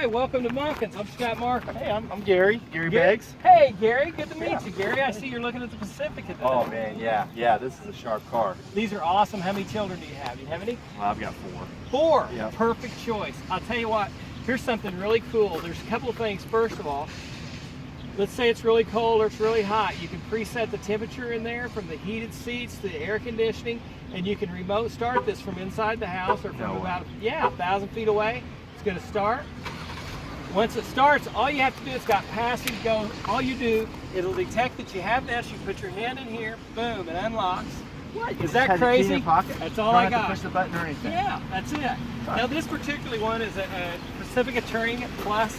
Hi, welcome to Monken's. I'm Scott Marcum. Hey, I'm Gary Beggs. Hey, Gary, good to meet you, Gary. I see you're looking at the Pacifica today. Oh man, yeah, this is a sharp car. These are awesome. How many children do you have? Do you have any? Well, I've got 4. 4? Yeah. Perfect choice. I'll tell you what, here's something really cool. There's a couple of things. First of all, let's say it's really cold or it's really hot. You can preset the temperature in there from the heated seats to the air conditioning, and you can remote start this from inside the house or from about 1,000 feet away. It's going to start. Once it starts, all you have to do, it's got passive go. All you do, it'll detect that you have this. You put your hand in here, boom, it unlocks. What? Is that crazy? That's all I got. Don't have to push the button or anything. Yeah, that's it. Now this particular one is a Pacifica Touring Plus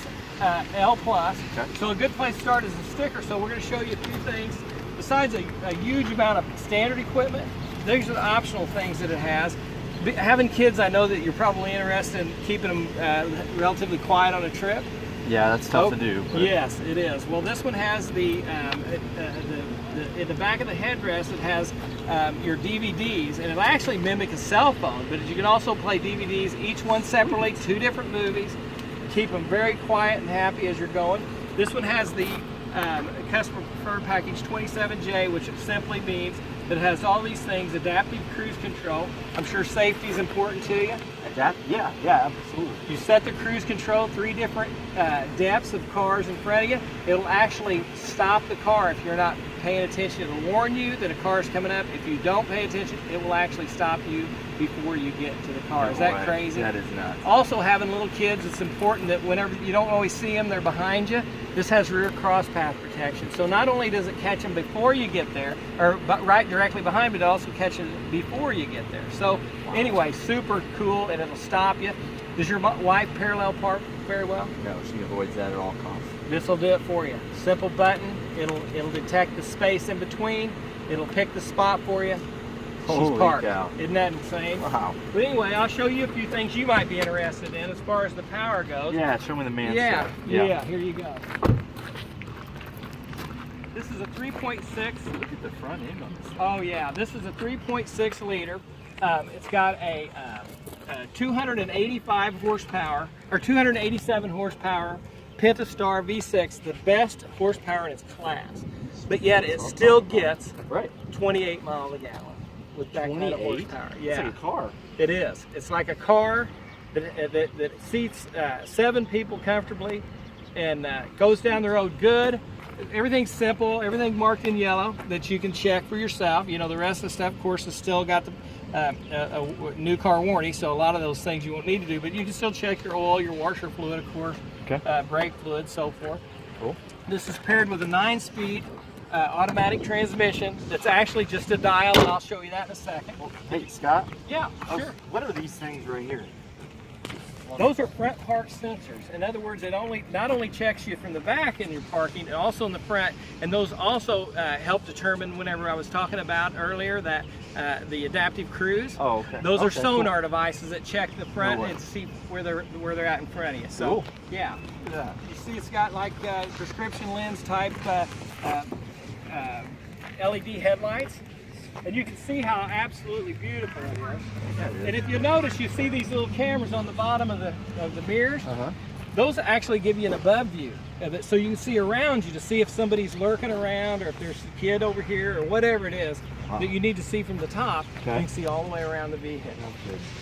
L Plus. Okay. So a good place to start is a sticker. So we're going to show you a few things. Besides a huge amount of standard equipment, these are the optional things that it has. Having kids, I know that you're probably interested in keeping them relatively quiet on a trip. Yeah, that's tough to do. But... Yes, it is. Well, this one has in the back of the headrest, it has your DVDs, and it'll actually mimic a cell phone, but you can also play DVDs, each one separately, 2 different movies. Keep them very quiet and happy as you're going. This one has the customer preferred package 27J, which simply means that it has all these things: adaptive cruise control. I'm sure safety is important to you. Yeah, absolutely. You set the cruise control 3 different depths of cars in front of you. It'll actually stop the car if you're not paying attention. It'll warn you that a car is coming up. If you don't pay attention, it will actually stop you before you get to the car. Is that crazy? That is nuts. Also, having little kids, it's important that whenever you don't always see them, they're behind you. This has rear cross path protection. So not only does it catch them before you get there, or right directly behind, but it also catches before you get there. So anyway, super cool, and it'll stop you. Does your wife parallel park very well? No, she avoids that at all costs. This will do it for you. Simple button. It'll detect the space in between. It'll pick the spot for you. She's parked. Cow. Isn't that insane? Wow. But anyway, I'll show you a few things you might be interested in as far as the power goes. Yeah, show me the man Yeah, stuff. yeah, here you go. This is a 3.6. Look at the front end on this. Oh yeah, this is a 3.6 liter. It's got a 285 horsepower, or 287 horsepower Pentastar V6, the best horsepower in its class. But yet it still gets 28 miles a gallon with that kind of horsepower. Yeah, it's like a car. It is. It's like a car that seats 7 people comfortably and goes down the road good. Everything's simple, everything marked in yellow that you can check for yourself. You know, the rest of the stuff, of course, has still got the a new car warranty, so a lot of those things you won't need to do, but you can still check your oil, your washer fluid, of course, brake fluid, so forth. Cool. This is paired with a 9-speed automatic transmission that's actually just a dial, and I'll show you that in a second. Hey, Scott? Yeah, sure. What are these things right here? Those are front park sensors. In other words, it not only checks you from the back in your parking, and also in the front, and those also help determine, whenever I was talking about earlier, that the adaptive cruise. Oh, okay. Those are sonar devices that check the front and see where they're at in front of you. So, yeah. You see, it's got like prescription lens type LED headlights. And you can see how absolutely beautiful it is. Yeah, it is. And if you notice, you see these little cameras on the bottom of the mirrors. Those actually give you an above view of it, so you can see around you to see if somebody's lurking around, or if there's a kid over here, or whatever it is that you need to see from the top. You can see all the way around the vehicle.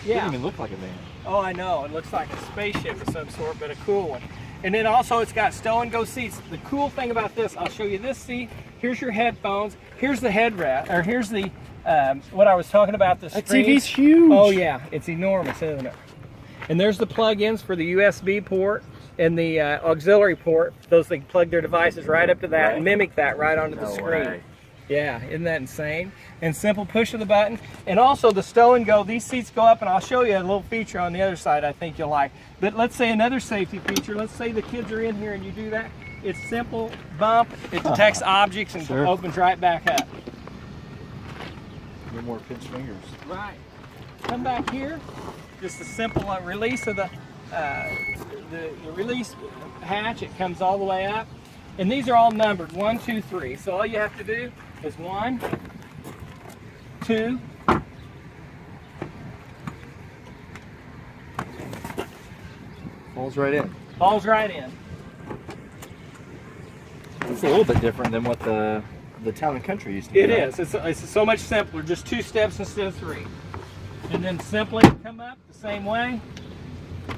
Yeah. It doesn't even look like a van. Oh, I know. It looks like a spaceship of some sort, but a cool one. And then also it's got stow and go seats. The cool thing about this, I'll show you this seat. Here's your headphones. Here's the headrest, or here's the what I was talking about. The screen. That TV's huge. Oh yeah, it's enormous, isn't it? And there's the plug-ins for the USB port and the auxiliary port. Those they can plug their devices right up to that and mimic that right onto the screen. Yeah, isn't that insane? And simple push of the button. And also the stow and go, these seats go up, and I'll show you a little feature on the other side I think you'll like. But let's say another safety feature, let's say the kids are in here and you do that. It's simple, bump, it detects objects and opens right back up. No more pinch fingers. Right. Come back here, just a simple release of the release hatch. It comes all the way up. And these are all numbered, 1, 2, 3. So all you have to do is 1, 2, Falls right in. Falls right in. It's a little bit different than what the Town and Country used to be. It right? is. It's so much simpler. Just 2 steps instead of 3. And then simply come up the same way.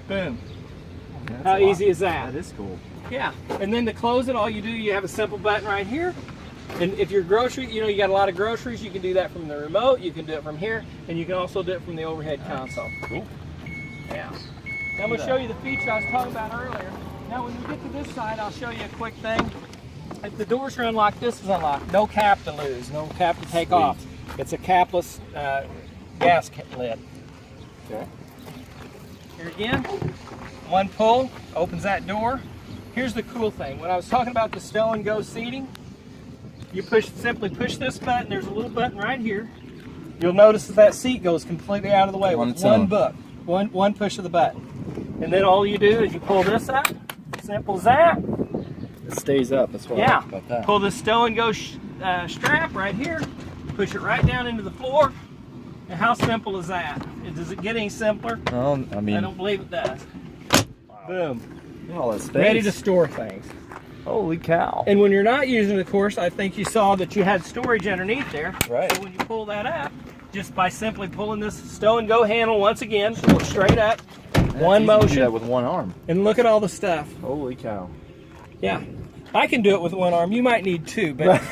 Boom. Yeah, that's How a lot. easy is that? That is cool. Yeah. And then to close it, all you do, you have a simple button right here. And if you're grocery, you know, you got a lot of groceries, you can do that from the remote. You can do it from here, and you can also do it from the overhead console. Cool. Yeah. Now I'm going to show you the feature I was talking about earlier. Now when we get to this side, I'll show you a quick thing. If the doors are unlocked, this is unlocked. No cap to lose, no cap to take off. It's a capless gas lid. Okay. Here again, one pull opens that door. Here's the cool thing. When I was talking about the stow and go seating, you simply push this button. There's a little button right here. You'll notice that seat goes completely out of the way with one push of the button. And then all you do is you pull this up. Simple as that. It stays up. That's what I like about that. Pull the stow and go strap right here. Push it right down into the floor. And how simple is that? Does it get any simpler? Well, I mean, I don't believe it does. Wow. Boom. Look at all that space. Ready to store things. Holy cow. And when you're not using it, of course, I think you saw that you had storage underneath there. Right. So when you pull that up, just by simply pulling this stow and go handle once again, pull it straight up, one motion. You do that with one arm. And look at all the stuff. Holy cow. Yeah. I can do it with one arm. You might need 2, but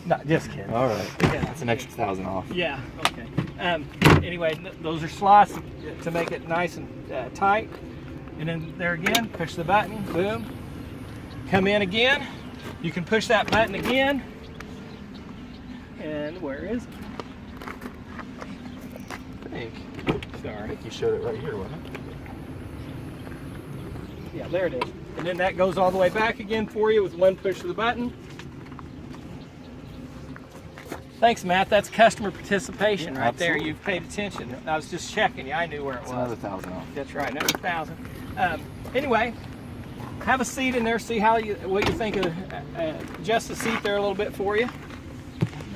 no, just kidding. All right. Yeah. That's an extra 1,000 off. Yeah, okay. Anyway, those are slots to make it nice and tight. And then there again, push the button, boom. Come in again. You can push that button again. And where is it? I think. Sorry. I think you showed it right here, wasn't it? Yeah, there it is. And then that goes all the way back again for you with one push of the button. Thanks, Matt. That's customer participation right there. You've paid attention. I was just checking you. I knew where it was. Another 1,000 off. That's right, another 1,000. Anyway, have a seat in there. See what you think of. Adjust the seat there a little bit for you.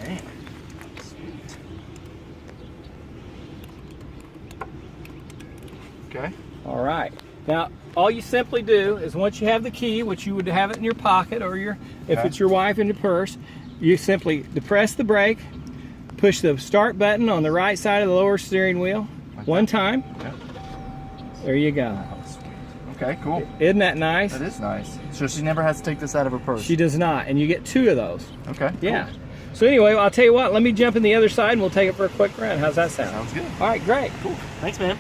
Man, sweet. Okay. All right. Now, all you simply do is once you have the key, which you would have it in your pocket or if it's your wife in your purse, you simply depress the brake, push the start button on the right side of the lower steering wheel one time. Yep. There you go. Okay, cool. Isn't that nice? That is nice. So she never has to take this out of her purse? She does not, and you get 2 of those. Okay. Yeah. Cool. So anyway, I'll tell you what, let me jump in the other side and we'll take it for a quick run. How's that sound? Sounds good. All right, great. Cool. Thanks, man.